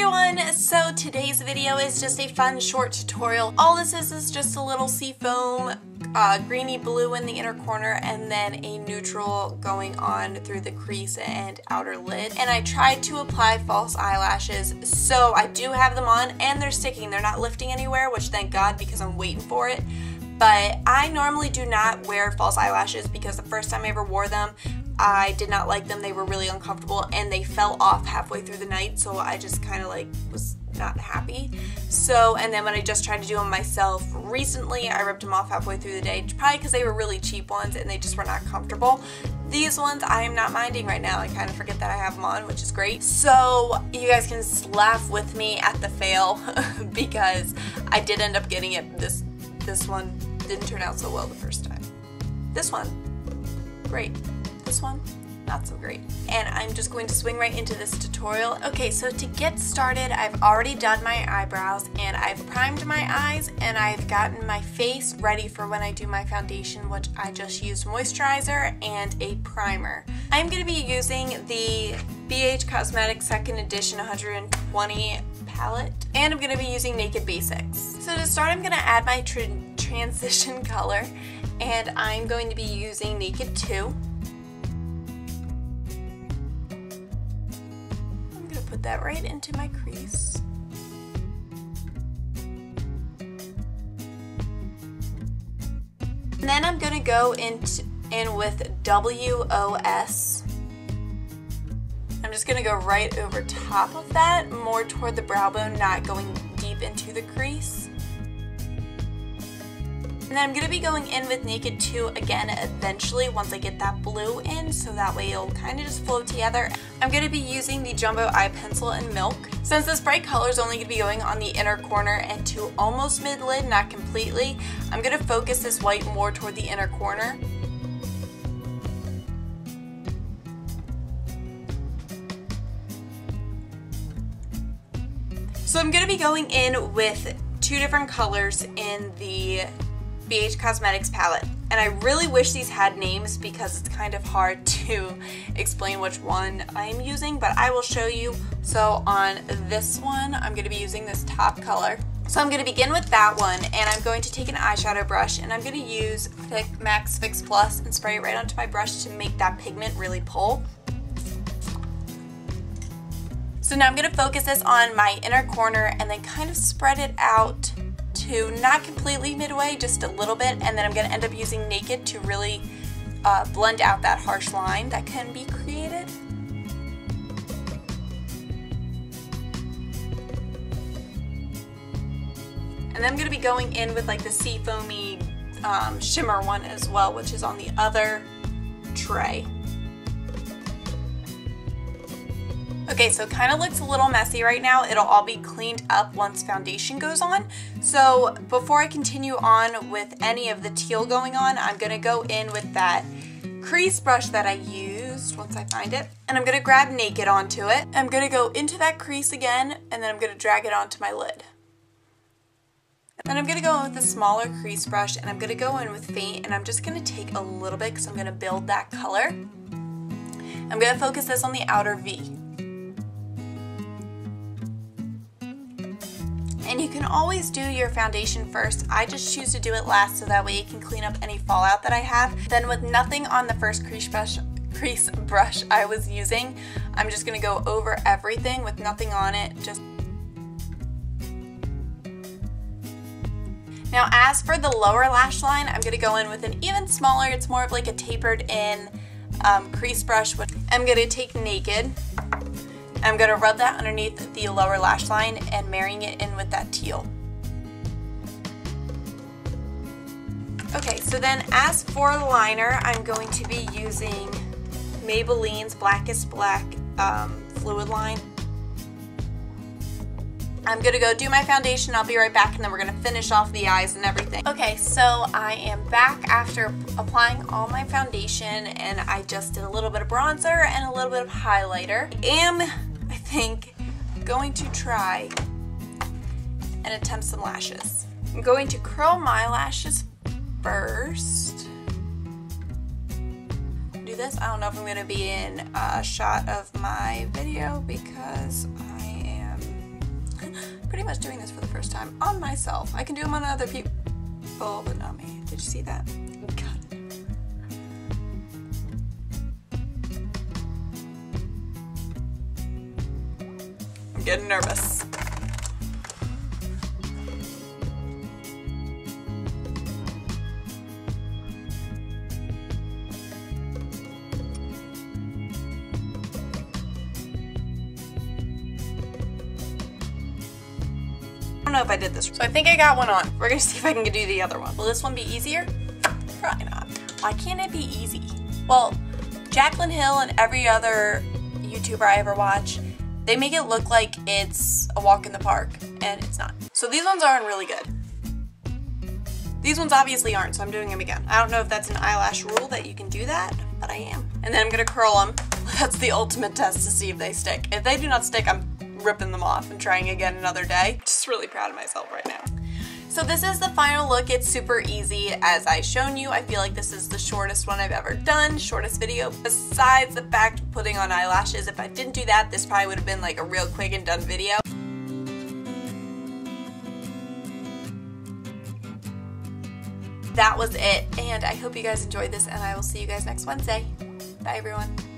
everyone! So today's video is just a fun short tutorial. All this is just a little Seafoam greeny blue in the inner corner and then a neutral going on through the crease and outer lid. And I tried to apply false eyelashes, so I do have them on and they're sticking. They're not lifting anywhere, which thank God because I'm waiting for it. But I normally do not wear false eyelashes because the first time I ever wore them, I did not like them. They were really uncomfortable and they fell off halfway through the night, so I just kind of like was not happy. So, and then when I just tried to do them myself recently, I ripped them off halfway through the day, probably because they were really cheap ones and they just were not comfortable. These ones I am not minding right now. I kind of forget that I have them on, which is great. So you guys can laugh with me at the fail because I did end up getting it. This one didn't turn out so well the first time. This one, great. This one, not so great. And I'm just going to swing right into this tutorial. Okay, so to get started, I've already done my eyebrows and I've primed my eyes and I've gotten my face ready for when I do my foundation, which I just used moisturizer and a primer. I'm going to be using the BH Cosmetics 2nd Edition 120 palette, and I'm going to be using Naked Basics. So to start, I'm going to add my transition color, and I'm going to be using Naked 2. Put that right into my crease. And then I'm going to go in with WOS. I'm just going to go right over top of that, more toward the brow bone, not going deep into the crease. And then I'm going to be going in with Naked 2 again eventually once I get that blue in, so that way it'll kind of just flow together. I'm going to be using the Jumbo Eye Pencil in Milk. Since this bright color is only going to be going on the inner corner and to almost mid-lid, not completely, I'm going to focus this white more toward the inner corner. So I'm going to be going in with two different colors in the BH Cosmetics palette, and I really wish these had names because it's kind of hard to explain which one I'm using, but I will show you. So on this one, I'm going to be using this top color. So I'm going to begin with that one, and I'm going to take an eyeshadow brush and I'm going to use Max Fix Plus and spray it right onto my brush to make that pigment really pull. So now I'm going to focus this on my inner corner and then kind of spread it out to not completely midway, just a little bit, and then I'm going to end up using Naked to really blend out that harsh line that can be created. And then I'm going to be going in with like the Seafoamy shimmer one as well, which is on the other tray. Okay, so it kind of looks a little messy right now. It'll all be cleaned up once foundation goes on. So before I continue on with any of the teal going on, I'm going to go in with that crease brush that I used once I find it. And I'm going to grab Naked onto it. I'm going to go into that crease again, and then I'm going to drag it onto my lid. Then I'm going to go in with a smaller crease brush, and I'm going to go in with Faint, and I'm just going to take a little bit because I'm going to build that color. I'm going to focus this on the outer V. And you can always do your foundation first. I just choose to do it last so that way it can clean up any fallout that I have. Then with nothing on the first crease brush I was using, I'm just going to go over everything with nothing on it. Now as for the lower lash line, I'm going to go in with an even smaller, it's more of like a tapered in crease brush. I'm going to take Naked. I'm going to rub that underneath the lower lash line and marrying it in with that teal. Okay, so then as for the liner, I'm going to be using Maybelline's Blackest Black Fluid Line. I'm going to go do my foundation, I'll be right back, and then we're going to finish off the eyes and everything. Okay, so I am back after applying all my foundation, and I just did a little bit of bronzer and a little bit of highlighter. I think going to try and attempt some lashes. I'm going to curl my lashes first. Do this. I don't know if I'm going to be in a shot of my video because I am pretty much doing this for the first time on myself. I can do them on other people, but not me. Did you see that? God. I'm getting nervous. I don't know if I did this. So I think I got one on. We're gonna see if I can do the other one. Will this one be easier? Probably not. Why can't it be easy? Well, Jaclyn Hill and every other YouTuber I ever watch, they make it look like it's a walk in the park, and it's not. So these ones aren't really good. These ones obviously aren't, so I'm doing them again. I don't know if that's an eyelash rule that you can do that, but I am. And then I'm gonna curl them. That's the ultimate test to see if they stick. If they do not stick, I'm ripping them off and trying again another day. Just really proud of myself right now. So this is the final look. It's super easy as I've shown you. I feel like this is the shortest one I've ever done, shortest video, besides the fact of putting on eyelashes. If I didn't do that, this probably would have been like a real quick and done video. That was it, and I hope you guys enjoyed this, and I will see you guys next Wednesday. Bye everyone.